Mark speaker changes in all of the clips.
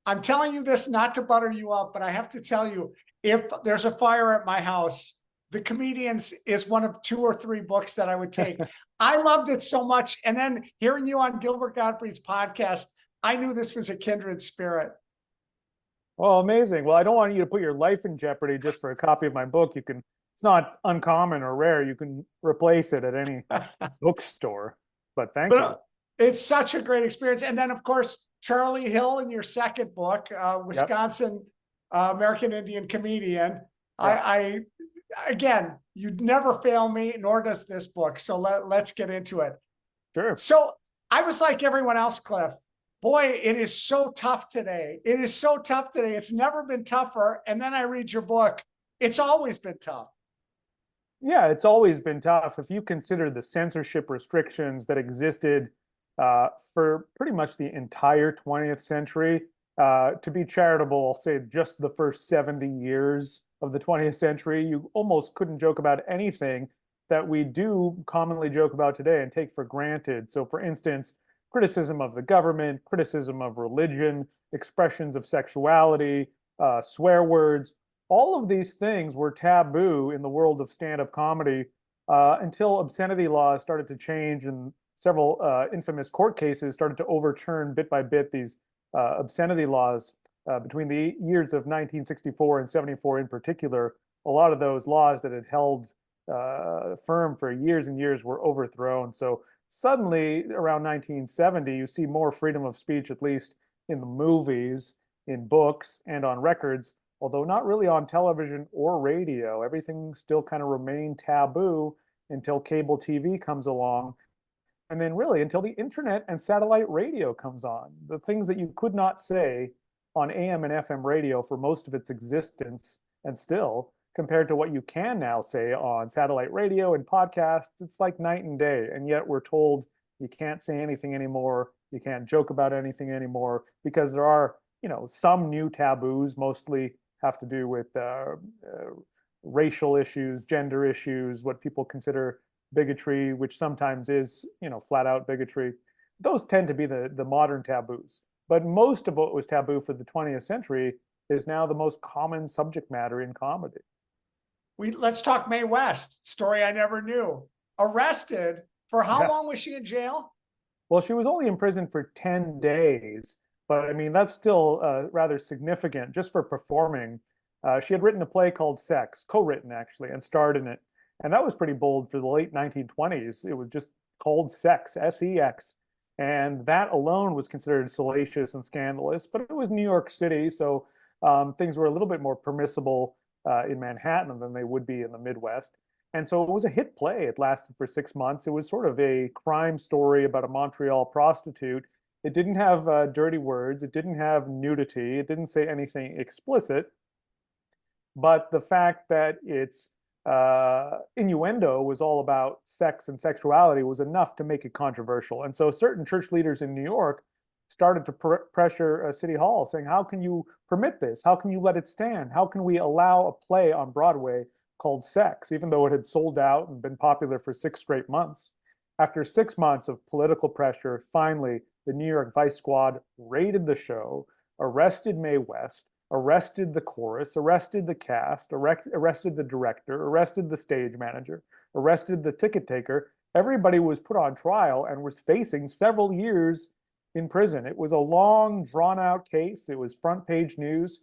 Speaker 1: I'm telling you this not to butter you up, but I have to tell you, if there's a fire at my house, The Comedians is one of 2 or 3 books that I would take. I loved it so much. And then hearing you on Gilbert Gottfried's podcast, I knew this was a kindred spirit.
Speaker 2: Well, amazing. Well, I don't want you to put your life in jeopardy just for a copy of my book. It's not uncommon or rare. You can replace it at any bookstore. But thank you.
Speaker 1: It's such a great experience. And then, of course, Charlie Hill in your second book, Wisconsin American Indian comedian. Yep. I again, you'd never fail me, nor does this book. So let's get into it.
Speaker 2: Sure.
Speaker 1: So I was like everyone else, Kliph. Boy, it is so tough today. It is so tough today. It's never been tougher. And then I read your book. It's always been tough.
Speaker 2: Yeah, it's always been tough. If you consider the censorship restrictions that existed for pretty much the entire 20th century, to be charitable, I'll say just the first 70 years of the 20th century, you almost couldn't joke about anything that we do commonly joke about today and take for granted. So for instance, criticism of the government, criticism of religion, expressions of sexuality, swear words, all of these things were taboo in the world of stand-up comedy until obscenity laws started to change and several infamous court cases started to overturn bit by bit these obscenity laws between the years of 1964 and 74 in particular. A lot of those laws that had held firm for years and years were overthrown. So suddenly, around 1970, you see more freedom of speech, at least in the movies, in books, and on records, although not really on television or radio. Everything still kind of remained taboo until cable TV comes along. And then really until the internet and satellite radio comes on. The things that you could not say on AM and FM radio for most of its existence, and still, compared to what you can now say on satellite radio and podcasts, it's like night and day. And yet we're told you can't say anything anymore. You can't joke about anything anymore because there are, some new taboos, mostly have to do with racial issues, gender issues, what people consider bigotry, which sometimes is, flat out bigotry. Those tend to be the modern taboos. But most of what was taboo for the 20th century is now the most common subject matter in comedy.
Speaker 1: Let's talk Mae West, story I never knew. Arrested for how long was she in jail?
Speaker 2: Well, she was only in prison for 10 days, but I mean, that's still rather significant just for performing. She had written a play called Sex, co-written actually, and starred in it. And that was pretty bold for the late 1920s. It was just called Sex, S-E-X. And that alone was considered salacious and scandalous, but it was New York City, so things were a little bit more permissible in Manhattan than they would be in the Midwest. And so it was a hit play. It lasted for 6 months. It was sort of a crime story about a Montreal prostitute. It didn't have dirty words. It didn't have nudity. It didn't say anything explicit. But the fact that its innuendo was all about sex and sexuality was enough to make it controversial. And so certain church leaders in New York started to pressure City Hall, saying, how can you permit this? How can you let it stand? How can we allow a play on Broadway called Sex, even though it had sold out and been popular for 6 straight months? After 6 months of political pressure, finally, the New York Vice Squad raided the show, arrested Mae West, arrested the chorus, arrested the cast, arrested the director, arrested the stage manager, arrested the ticket taker. Everybody was put on trial and was facing several years in prison. It was a long, drawn-out case. It was front-page news.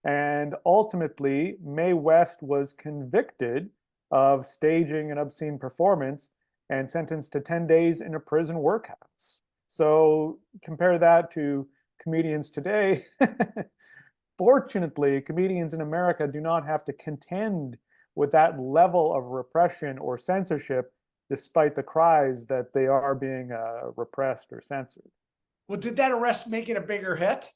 Speaker 2: And ultimately, Mae West was convicted of staging an obscene performance and sentenced to 10 days in a prison workhouse. So compare that to comedians today. Fortunately, comedians in America do not have to contend with that level of repression or censorship, despite the cries that they are being repressed or censored.
Speaker 1: Well, did that arrest make it a bigger hit?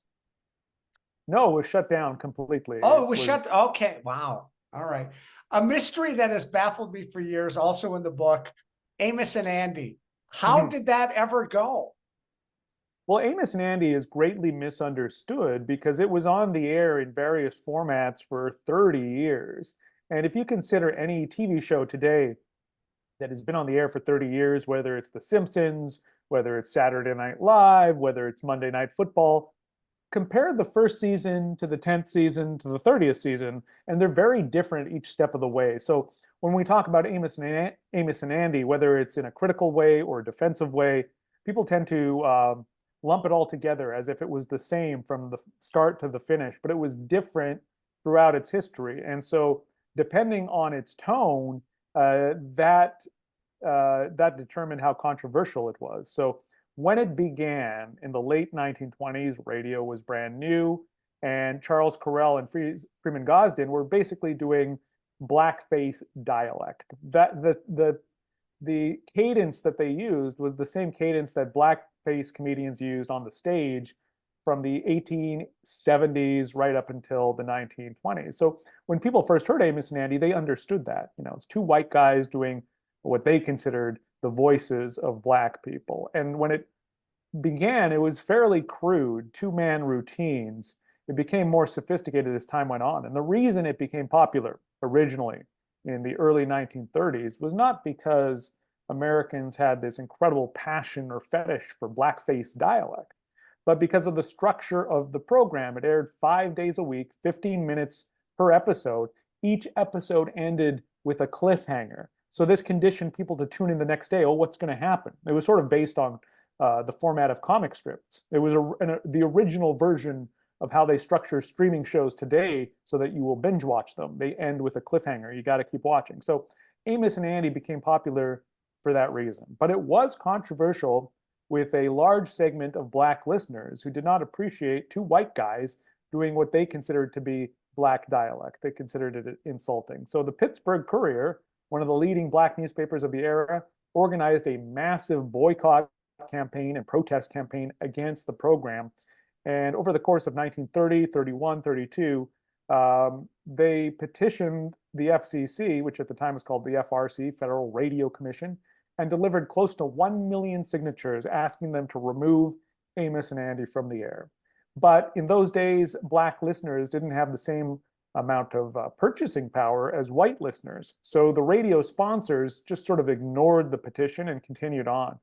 Speaker 2: No, it was shut down completely.
Speaker 1: Oh, it was shut. Okay, wow. All right. A mystery that has baffled me for years, also in the book, Amons N Andy. How did that ever go?
Speaker 2: Well, Amons N Andy is greatly misunderstood because it was on the air in various formats for 30 years. And if you consider any TV show today that has been on the air for 30 years, whether it's The Simpsons, whether it's Saturday Night Live, whether it's Monday Night Football, compare the first season to the 10th season to the 30th season, and they're very different each step of the way. So when we talk about Amos and Andy, whether it's in a critical way or a defensive way, people tend to lump it all together as if it was the same from the start to the finish, but it was different throughout its history. And so depending on its tone, that determined how controversial it was. So when it began in the late 1920s, radio was brand new, and Charles Correll and Freeman Gosden were basically doing blackface dialect. The cadence that they used was the same cadence that blackface comedians used on the stage from the 1870s right up until the 1920s. So when people first heard Amos and Andy, they understood that. It's two white guys doing what they considered the voices of black people. And when it began, it was fairly crude, two-man routines. It became more sophisticated as time went on. And the reason it became popular originally in the early 1930s was not because Americans had this incredible passion or fetish for blackface dialect, but because of the structure of the program. It aired 5 days a week, 15 minutes per episode. Each episode ended with a cliffhanger. So this conditioned people to tune in the next day. Oh, what's going to happen? It was sort of based on the format of comic strips. It was the original version of how they structure streaming shows today so that you will binge watch them. They end with a cliffhanger. You got to keep watching. So Amos and Andy became popular for that reason. But it was controversial with a large segment of black listeners who did not appreciate two white guys doing what they considered to be black dialect. They considered it insulting. So the Pittsburgh Courier, one of the leading black newspapers of the era, organized a massive boycott campaign and protest campaign against the program. And over the course of 1930, 31, 32, they petitioned the FCC, which at the time was called the FRC, Federal Radio Commission, and delivered close to 1 million signatures asking them to remove Amos and Andy from the air. But in those days, black listeners didn't have the same amount of purchasing power as white listeners. So the radio sponsors just sort of ignored the petition and continued on.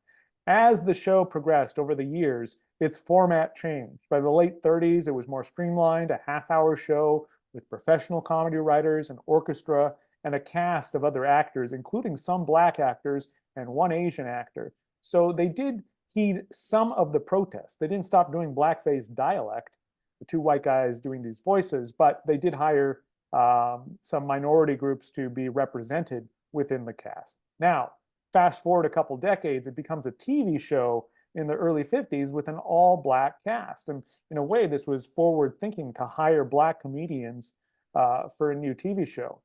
Speaker 2: As the show progressed over the years, its format changed. By the late 30s, it was more streamlined, a half-hour show with professional comedy writers, an orchestra, and a cast of other actors, including some black actors and one Asian actor. So they did heed some of the protests. They didn't stop doing blackface dialect, the two white guys doing these voices, but they did hire some minority groups to be represented within the cast. Now, fast forward a couple decades, it becomes a TV show in the early 50s with an all-black cast. And in a way, this was forward thinking to hire black comedians for a new TV show.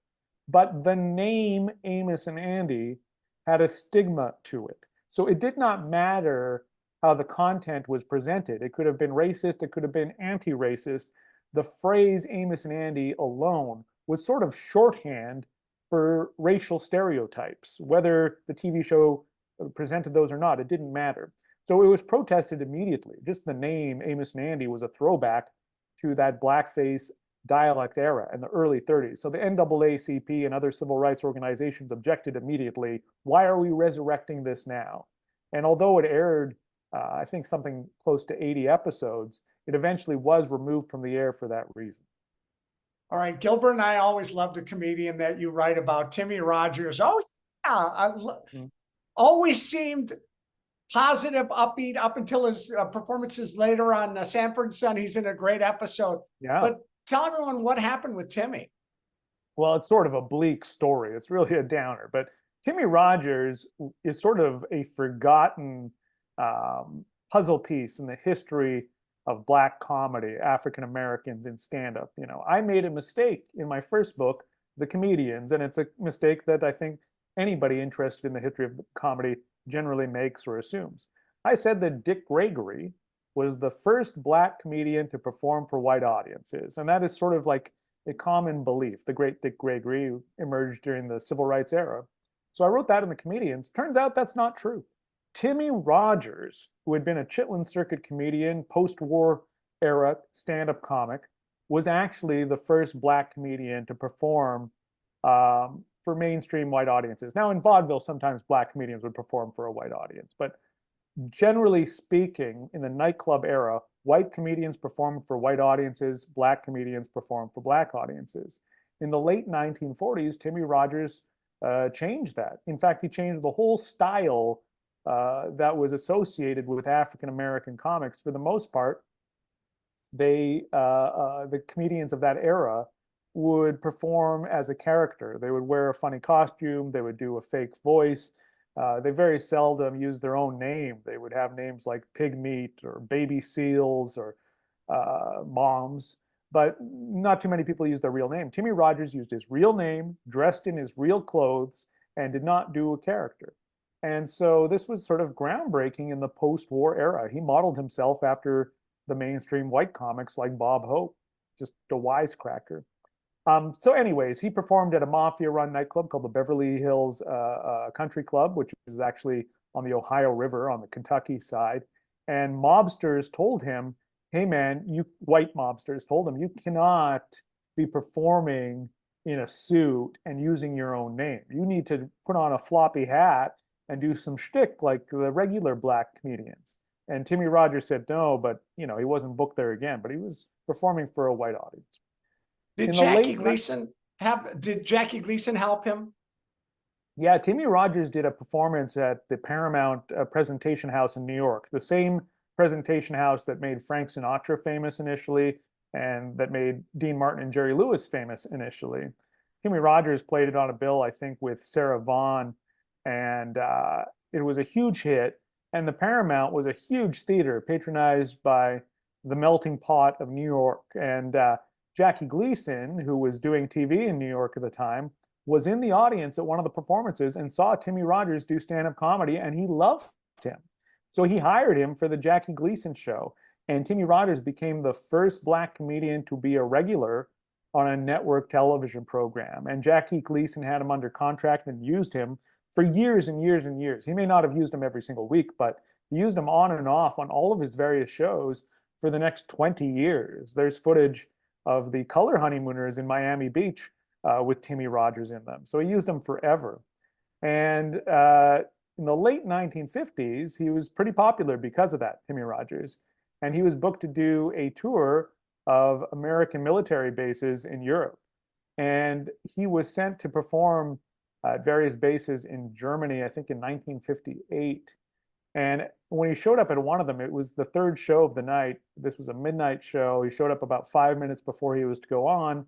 Speaker 2: But the name Amos and Andy had a stigma to it. So it did not matter how the content was presented. It could have been racist, it could have been anti-racist. The phrase Amos and Andy alone was sort of shorthand for racial stereotypes. Whether the TV show presented those or not, it didn't matter. So it was protested immediately. Just the name Amos and Andy was a throwback to that blackface dialect era in the early 30s. So the NAACP and other civil rights organizations objected immediately. Why are we resurrecting this now? And although it aired, I think something close to 80 episodes, it eventually was removed from the air for that reason.
Speaker 1: All right, Gilbert and I always loved a comedian that you write about, Timmie Rogers. Oh, yeah, always seemed positive, upbeat up until his performances later on Sanford & Son. He's in a great episode.
Speaker 2: Yeah.
Speaker 1: But tell everyone what happened with Timmie.
Speaker 2: Well, it's sort of a bleak story. It's really a downer. But Timmie Rogers is sort of a forgotten puzzle piece in the history of black comedy, African Americans in stand-up. I made a mistake in my first book, The Comedians, and it's a mistake that I think anybody interested in the history of comedy generally makes or assumes. I said that Dick Gregory was the first black comedian to perform for white audiences, and that is sort of like a common belief. The great Dick Gregory, who emerged during the civil rights era. So I wrote that in The Comedians. Turns out that's not true. Timmie Rogers, who had been a Chitlin Circuit comedian, post-war era stand-up comic, was actually the first black comedian to perform for mainstream white audiences. Now, in vaudeville, sometimes black comedians would perform for a white audience, but generally speaking, in the nightclub era, White comedians performed for white audiences, black comedians performed for black audiences. In the late 1940s, Timmie Rogers changed that. In fact, he changed the whole style that was associated with African American comics. For the most part, the comedians of that era would perform as a character. They would wear a funny costume. They would do a fake voice. They very seldom used their own name. They would have names like Pig Meat or Baby Seals or Moms, but not too many people used their real name. Timmie Rogers used his real name, dressed in his real clothes, and did not do a character. And so this was sort of groundbreaking in the post-war era. He modeled himself after the mainstream white comics like Bob Hope, just a wisecracker. So anyways, he performed at a mafia-run nightclub called the Beverly Hills Country Club, which is actually on the Ohio River on the Kentucky side. And mobsters told him, hey man, white mobsters told him, you cannot be performing in a suit and using your own name. You need to put on a floppy hat and do some shtick like the regular black comedians. And Timmie Rogers said no, but he wasn't booked there again, but he was performing for a white audience.
Speaker 1: Did Jackie Gleason help him?
Speaker 2: Yeah, Timmie Rogers did a performance at the Paramount Presentation House in New York, the same presentation house that made Frank Sinatra famous initially and that made Dean Martin and Jerry Lewis famous initially. Timmie Rogers played it on a bill, I think, with Sarah Vaughan, and it was a huge hit. And the Paramount was a huge theater patronized by the melting pot of New York. And Jackie Gleason, who was doing TV in New York at the time, was in the audience at one of the performances and saw Timmie Rogers do stand-up comedy, and he loved him. So he hired him for the Jackie Gleason show. And Timmie Rogers became the first black comedian to be a regular on a network television program. And Jackie Gleason had him under contract and used him for years and years and years. He may not have used him every single week, but he used him on and off on all of his various shows for the next 20 years. There's footage of the Color Honeymooners in Miami Beach with Timmie Rogers in them. So he used them forever. And in the late 1950s, he was pretty popular because of that, Timmie Rogers. And he was booked to do a tour of American military bases in Europe. And he was sent to perform at various bases in Germany, I think in 1958. And when he showed up at one of them, it was the third show of the night. This was a midnight show. He showed up about 5 minutes before he was to go on.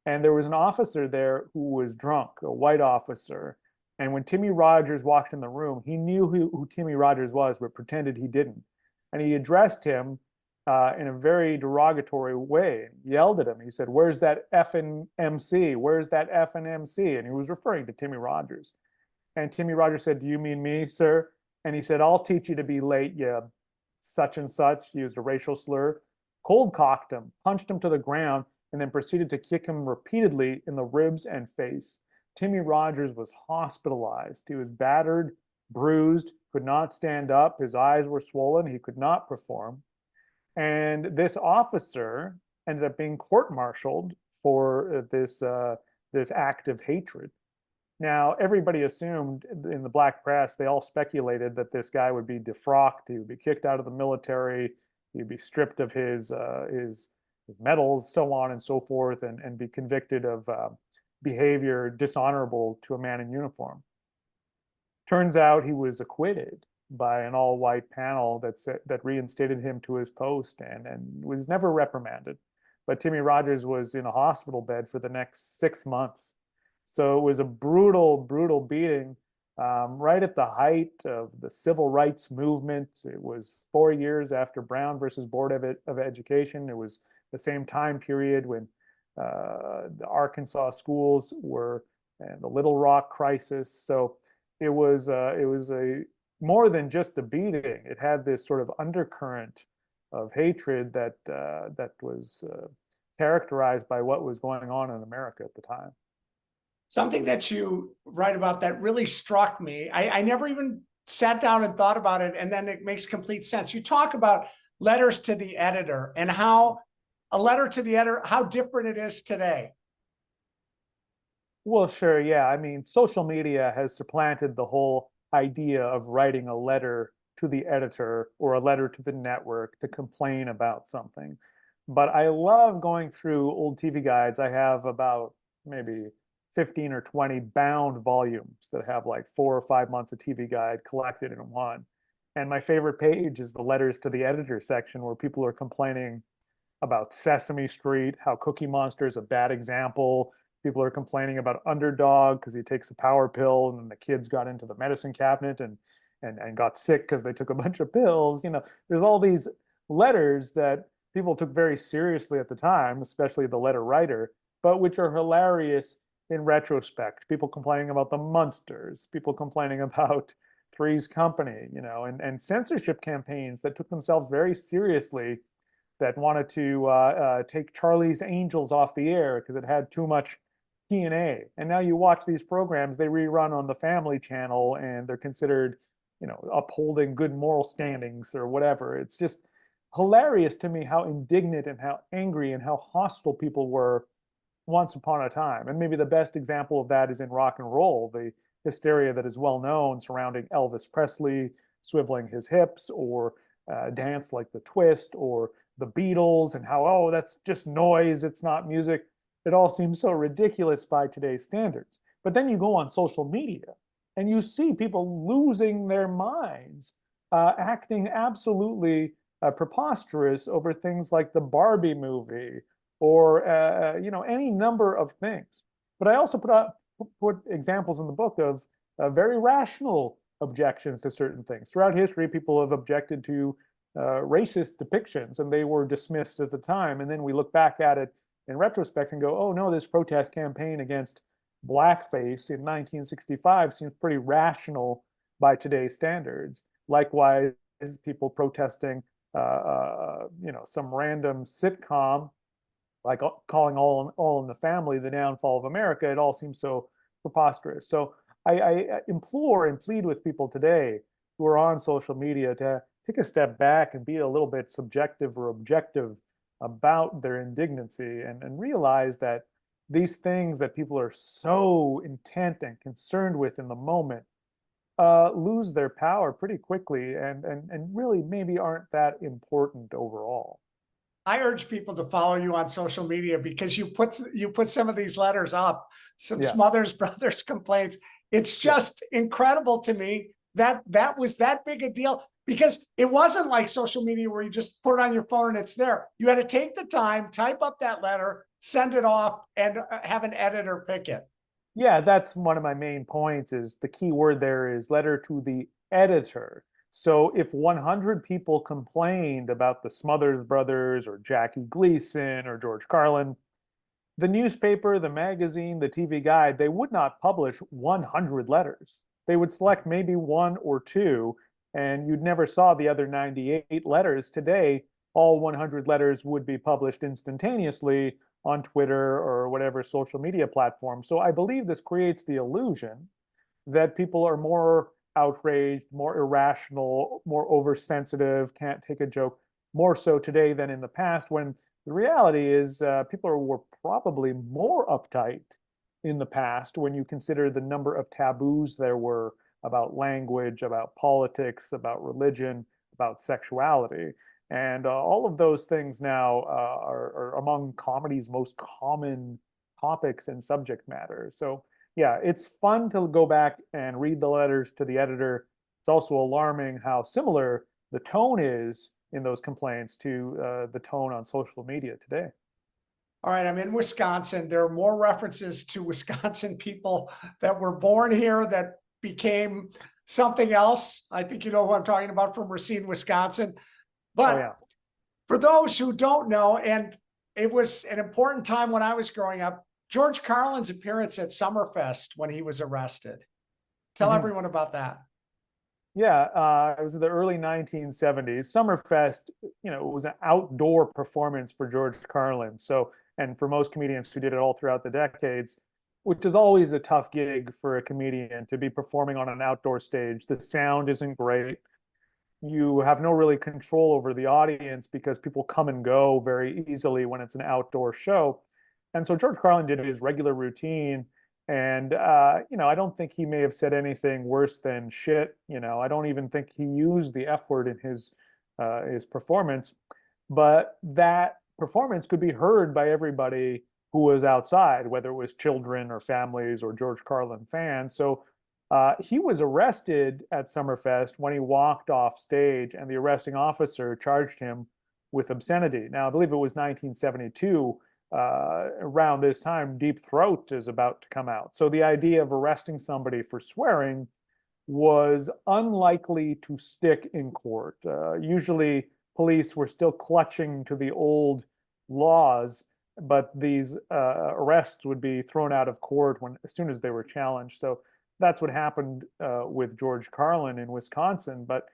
Speaker 2: And there was an officer there who was drunk, a white officer. And when Timmie Rogers walked in the room, he knew who Timmie Rogers was, but pretended he didn't. And he addressed him in a very derogatory way, yelled at him. He said, "Where's that effing MC? Where's that effing MC?" And he was referring to Timmie Rogers. And Timmie Rogers said, "Do you mean me, sir?" And he said, "I'll teach you to be late, you such and such," used a racial slur, cold cocked him, punched him to the ground, and then proceeded to kick him repeatedly in the ribs and face. Timmie Rogers was hospitalized. He was battered, bruised, could not stand up. His eyes were swollen. He could not perform. And this officer ended up being court-martialed for this act of hatred. Now, everybody assumed in the black press, they all speculated that this guy would be defrocked, he would be kicked out of the military, he'd be stripped of his medals, so on and so forth, and be convicted of behavior dishonorable to a man in uniform. Turns out he was acquitted by an all-white panel that reinstated him to his post and was never reprimanded. But Timmie Rogers was in a hospital bed for the next 6 months. So it was a brutal, brutal beating right at the height of the civil rights movement. It was 4 years after Brown versus Board of Education. It was the same time period when the Arkansas schools were, and the Little Rock crisis. So it was a more than just a beating. It had this sort of undercurrent of hatred that was characterized by what was going on in America at the time.
Speaker 1: Something that you write about that really struck me. I never even sat down and thought about it, and then it makes complete sense. You talk about letters to the editor and how a letter to the editor, how different it is today.
Speaker 2: Well, sure, yeah. I mean, social media has supplanted the whole idea of writing a letter to the editor or a letter to the network to complain about something. But I love going through old TV guides. I have about maybe 15 or 20 bound volumes that have like 4 or 5 months of TV guide collected in one. And my favorite page is the letters to the editor section where people are complaining about Sesame Street, how Cookie Monster is a bad example. People are complaining about Underdog because he takes a power pill and the kids got into the medicine cabinet and got sick because they took a bunch of pills. You know, there's all these letters that people took very seriously at the time, especially the letter writer, but which are hilarious in retrospect. People complaining about the Munsters, people complaining about Three's Company, you know, and censorship campaigns that took themselves very seriously, that wanted to take Charlie's Angels off the air because it had too much TNA. And now you watch these programs, they rerun on the Family Channel, and they're considered, you know, upholding good moral standings or whatever. It's just hilarious to me how indignant and how angry and how hostile people were once upon a time. And maybe the best example of that is in rock and roll, the hysteria that is well known surrounding Elvis Presley swiveling his hips, or Dance Like the Twist, or the Beatles, and how, oh, that's just noise, it's not music. It all seems so ridiculous by today's standards. But then you go on social media and you see people losing their minds, acting absolutely preposterous over things like the Barbie movie, or you know, any number of things. But I also put examples in the book of very rational objections to certain things. Throughout history, people have objected to racist depictions, and they were dismissed at the time. And then we look back at it in retrospect and go, oh no, this protest campaign against blackface in 1965 seems pretty rational by today's standards. Likewise, people protesting, you know, some random sitcom, like calling All in the Family the downfall of America. It all seems so preposterous. So I implore and plead with people today who are on social media to take a step back and be a little bit subjective or objective about their indignancy, and realize that these things that people are so intent and concerned with in the moment lose their power pretty quickly, and really maybe aren't that important overall.
Speaker 1: I urge people to follow you on social media because you put some of these letters up, some Smothers Brothers complaints. It's just incredible to me that that was that big a deal, because it wasn't like social media where you just put it on your phone and it's there. You had to take the time, type up that letter, send it off, and have an editor pick it.
Speaker 2: Yeah, that's one of my main points. Is the key word there is letter to the editor. So if 100 people complained about the Smothers Brothers or Jackie Gleason or George Carlin, the newspaper, the magazine, the TV guide, they would not publish 100 letters. They would select maybe one or two, and you'd never saw the other 98 letters. Today, all 100 letters would be published instantaneously on Twitter or whatever social media platform. So I believe this creates the illusion that people are more outraged, more irrational, more oversensitive, can't take a joke, more so today than in the past, when the reality is people were probably more uptight in the past when you consider the number of taboos there were about language, about politics, about religion, about sexuality. And all of those things now are among comedy's most common topics and subject matter. So yeah, it's fun to go back and read the letters to the editor. It's also alarming how similar the tone is in those complaints to the tone on social media today.
Speaker 1: All right, I'm in Wisconsin. There are more references to Wisconsin people that were born here that became something else. I think you know who I'm talking about, from Racine, Wisconsin. But
Speaker 2: oh, yeah.
Speaker 1: For those who don't know, and it was an important time when I was growing up, George Carlin's appearance at Summerfest when he was arrested. Tell everyone about that.
Speaker 2: Yeah, it was in the early 1970s. Summerfest, you know, it was an outdoor performance for George Carlin. So, and for most comedians who did it all throughout the decades, which is always a tough gig for a comedian to be performing on an outdoor stage. The sound isn't great. You have no really control over the audience because people come and go very easily when it's an outdoor show. And so George Carlin did his regular routine, And, I don't think he may have said anything worse than shit. I don't even think he used the F word in his performance, but that performance could be heard by everybody who was outside, whether it was children or families or George Carlin fans. So he was arrested at Summerfest when he walked off stage, and the arresting officer charged him with obscenity. Now, I believe it was 1972. Around this time, Deep Throat is about to come out. So the idea of arresting somebody for swearing was unlikely to stick in court. Usually, police were still clutching to the old laws, but these arrests would be thrown out of court as soon as they were challenged. So that's what happened with George Carlin in Wisconsin. But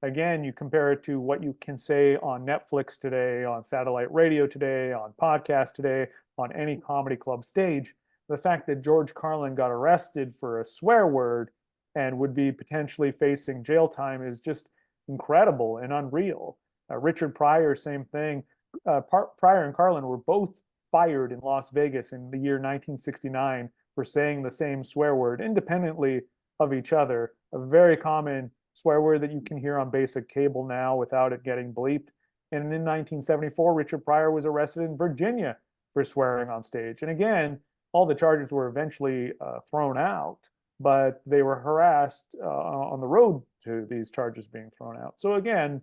Speaker 2: again, you compare it to what you can say on Netflix today, on satellite radio today, on podcast today, on any comedy club stage. The fact that George Carlin got arrested for a swear word and would be potentially facing jail time is just incredible and unreal. Richard Pryor, same thing. Pryor and Carlin were both fired in Las Vegas in the year 1969 for saying the same swear word independently of each other. A very common swear word that you can hear on basic cable now without it getting bleeped. And in 1974, Richard Pryor was arrested in Virginia for swearing on stage. And again, all the charges were eventually thrown out, but they were harassed on the road to these charges being thrown out. So again,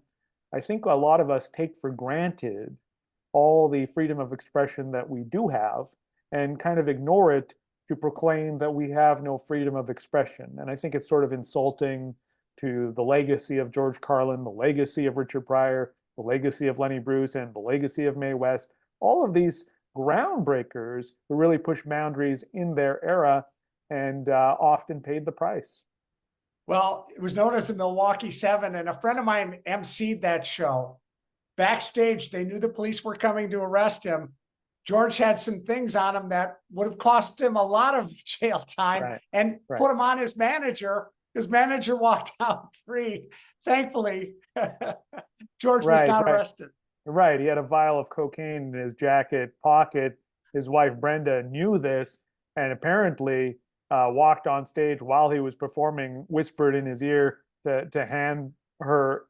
Speaker 2: I think a lot of us take for granted all the freedom of expression that we do have and kind of ignore it to proclaim that we have no freedom of expression. And I think it's sort of insulting to the legacy of George Carlin, the legacy of Richard Pryor, the legacy of Lenny Bruce, and the legacy of Mae West. All of these groundbreakers who really pushed boundaries in their era and often paid the price.
Speaker 1: Well, it was known as the Milwaukee Seven, and a friend of mine emceed that show. Backstage, they knew the police were coming to arrest him. George had some things on him that would have cost him a lot of jail time and put him on his manager. His manager walked out free. Thankfully, George was not arrested.
Speaker 2: Right. He had a vial of cocaine in his jacket pocket. His wife, Brenda, knew this and apparently walked on stage while he was performing, whispered in his ear to hand her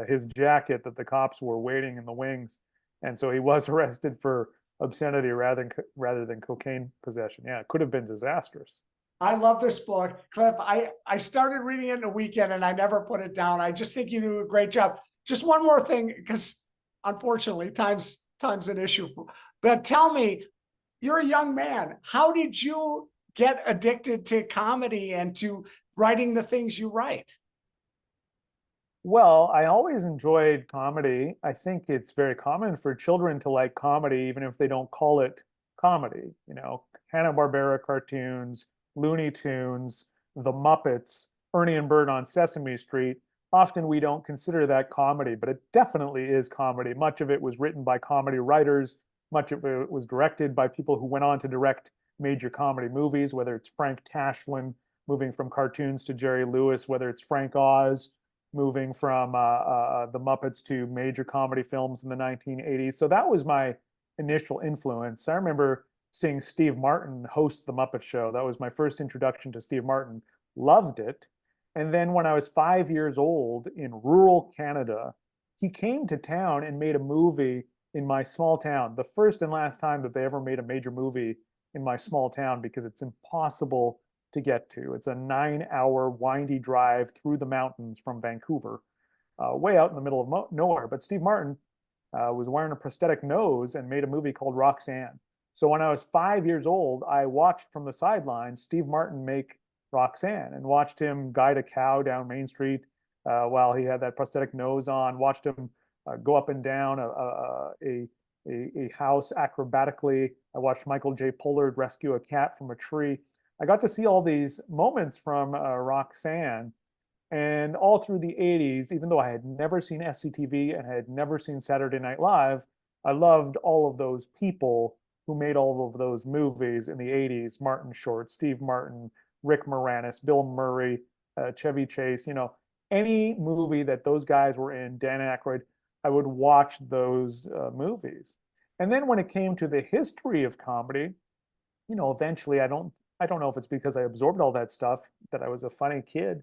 Speaker 2: his jacket that the cops were waiting in the wings. And so he was arrested for obscenity rather than cocaine possession. Yeah, it could have been disastrous.
Speaker 1: I love this book, Kliph. I started reading it in a weekend and I never put it down. I just think you do a great job. Just one more thing, because unfortunately, time's an issue. But tell me, you're a young man. How did you get addicted to comedy and to writing the things you write?
Speaker 2: Well, I always enjoyed comedy. I think it's very common for children to like comedy, even if they don't call it comedy. Hanna-Barbera cartoons, Looney Tunes, The Muppets, Ernie and Bert on Sesame Street. Often we don't consider that comedy, but it definitely is comedy. Much of it was written by comedy writers. Much of it was directed by people who went on to direct major comedy movies, whether it's Frank Tashlin moving from cartoons to Jerry Lewis, whether it's Frank Oz moving from The Muppets to major comedy films in the 1980s. So that was my initial influence. I remember seeing Steve Martin host The Muppet Show. That was my first introduction to Steve Martin. Loved it. And then when I was 5 years old in rural Canada, he came to town and made a movie in my small town. The first and last time that they ever made a major movie in my small town, because it's impossible to get to. It's a 9-hour windy drive through the mountains from Vancouver, way out in the middle of nowhere. But Steve Martin was wearing a prosthetic nose and made a movie called Roxanne. So when I was 5 years old, I watched from the sidelines Steve Martin make Roxanne and watched him guide a cow down Main Street while he had that prosthetic nose on, watched him go up and down a house acrobatically. I watched Michael J. Pollard rescue a cat from a tree. I got to see all these moments from Roxanne, and all through the 80s, even though I had never seen SCTV and had never seen Saturday Night Live, I loved all of those people who made all of those movies in the 80s. Martin Short, Steve Martin, Rick Moranis, Bill Murray, Chevy Chase, any movie that those guys were in, Dan Aykroyd, I would watch those movies. And then when it came to the history of comedy, eventually I I don't know if it's because I absorbed all that stuff, that I was a funny kid,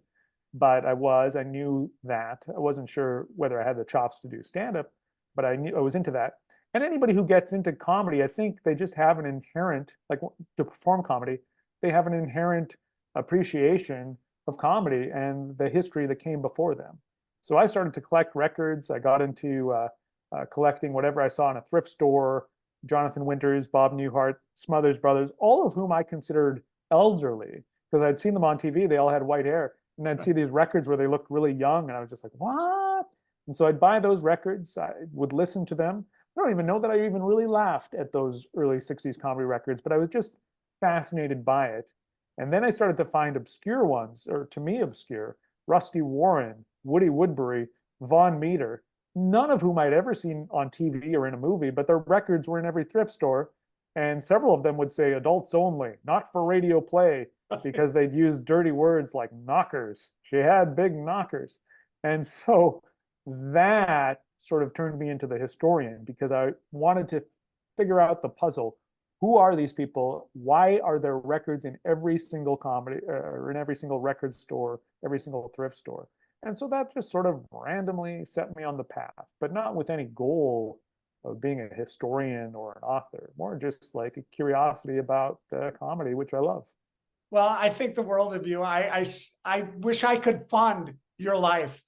Speaker 2: but I knew that. I wasn't sure whether I had the chops to do stand-up, but I knew I was into that. And anybody who gets into comedy, I think they just have an inherent, like to perform comedy, they have an inherent appreciation of comedy and the history that came before them. So I started to collect records. I got into collecting whatever I saw in a thrift store, Jonathan Winters, Bob Newhart, Smothers Brothers, all of whom I considered elderly because I'd seen them on TV. They all had white hair. And I'd see these records where they looked really young. And I was just like, what? And so I'd buy those records. I would listen to them. I don't even know that I even really laughed at those early 60s comedy records, but I was just fascinated by it. And then I started to find obscure ones, or to me obscure, Rusty Warren, Woody Woodbury, Von Meter, none of whom I'd ever seen on TV or in a movie, but their records were in every thrift store. And several of them would say adults only, not for radio play, because they'd use dirty words like knockers. She had big knockers. And so that sort of turned me into the historian because I wanted to figure out the puzzle. Who are these people? Why are there records in every single comedy or in every single record store, every single thrift store? And so that just sort of randomly set me on the path, but not with any goal of being a historian or an author, more just like a curiosity about comedy, which I love.
Speaker 1: Well, I think the world of you. I wish I could fund your life.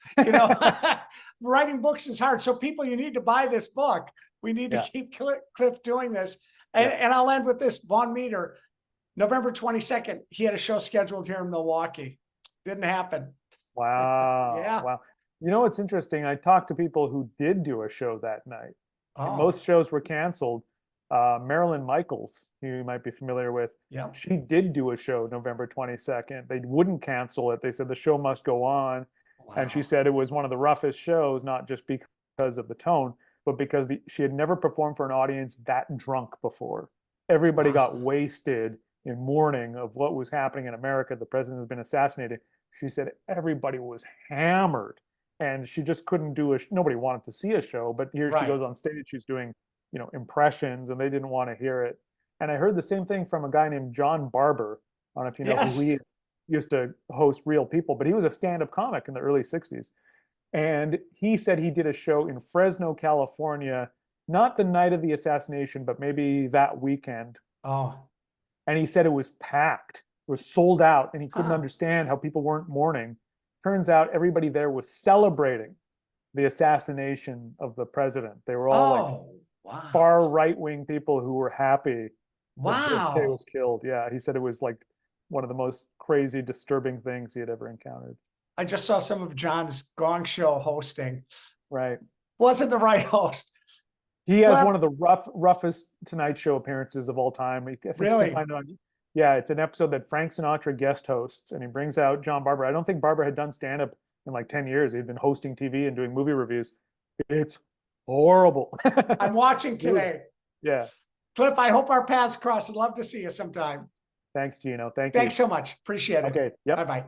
Speaker 1: Writing books is hard. So people, you need to buy this book. We need to keep Kliph doing this. And I'll end with this. Von Meter, November 22nd, he had a show scheduled here in Milwaukee. Didn't happen.
Speaker 2: Wow.
Speaker 1: Yeah.
Speaker 2: Wow. You know, what's interesting. I talked to people who did do a show that night.
Speaker 1: Oh.
Speaker 2: Most shows were canceled. Marilyn Michaels, who you might be familiar with, she did do a show November 22nd. They wouldn't cancel it. They said the show must go on. Wow. And she said it was one of the roughest shows, not just because of the tone, but because she had never performed for an audience that drunk before. Everybody got wasted in mourning of what was happening in America. The president has been assassinated. She said everybody was hammered and she just couldn't do nobody wanted to see a show, but here she goes on stage, she's doing, impressions and they didn't want to hear it. And I heard the same thing from a guy named John Barber. I don't know if you know who he used to host Real People, but he was a stand-up comic in the early 60s. And he said he did a show in Fresno, California, not the night of the assassination, but maybe that weekend.
Speaker 1: Oh.
Speaker 2: And he said it was packed. It was sold out, and he couldn't understand how people weren't mourning. Turns out everybody there was celebrating the assassination of the president. They were all far right-wing people who were happy that JFK was killed. Yeah, he said it was like one of the most crazy, disturbing things he had ever encountered.
Speaker 1: I just saw some of John's Gong Show hosting.
Speaker 2: Right.
Speaker 1: Wasn't the right host.
Speaker 2: He has one of the roughest Tonight Show appearances of all time.
Speaker 1: Really?
Speaker 2: Yeah, it's an episode that Frank Sinatra guest hosts, and he brings out John Barber. I don't think Barber had done stand-up in like 10 years. He'd been hosting TV and doing movie reviews. It's horrible.
Speaker 1: I'm watching today.
Speaker 2: Yeah.
Speaker 1: Kliph, I hope our paths cross. I'd love to see you sometime.
Speaker 2: Thanks, Gino. Thank you.
Speaker 1: Thanks so much. Appreciate it.
Speaker 2: Okay. Yep.
Speaker 1: Bye-bye.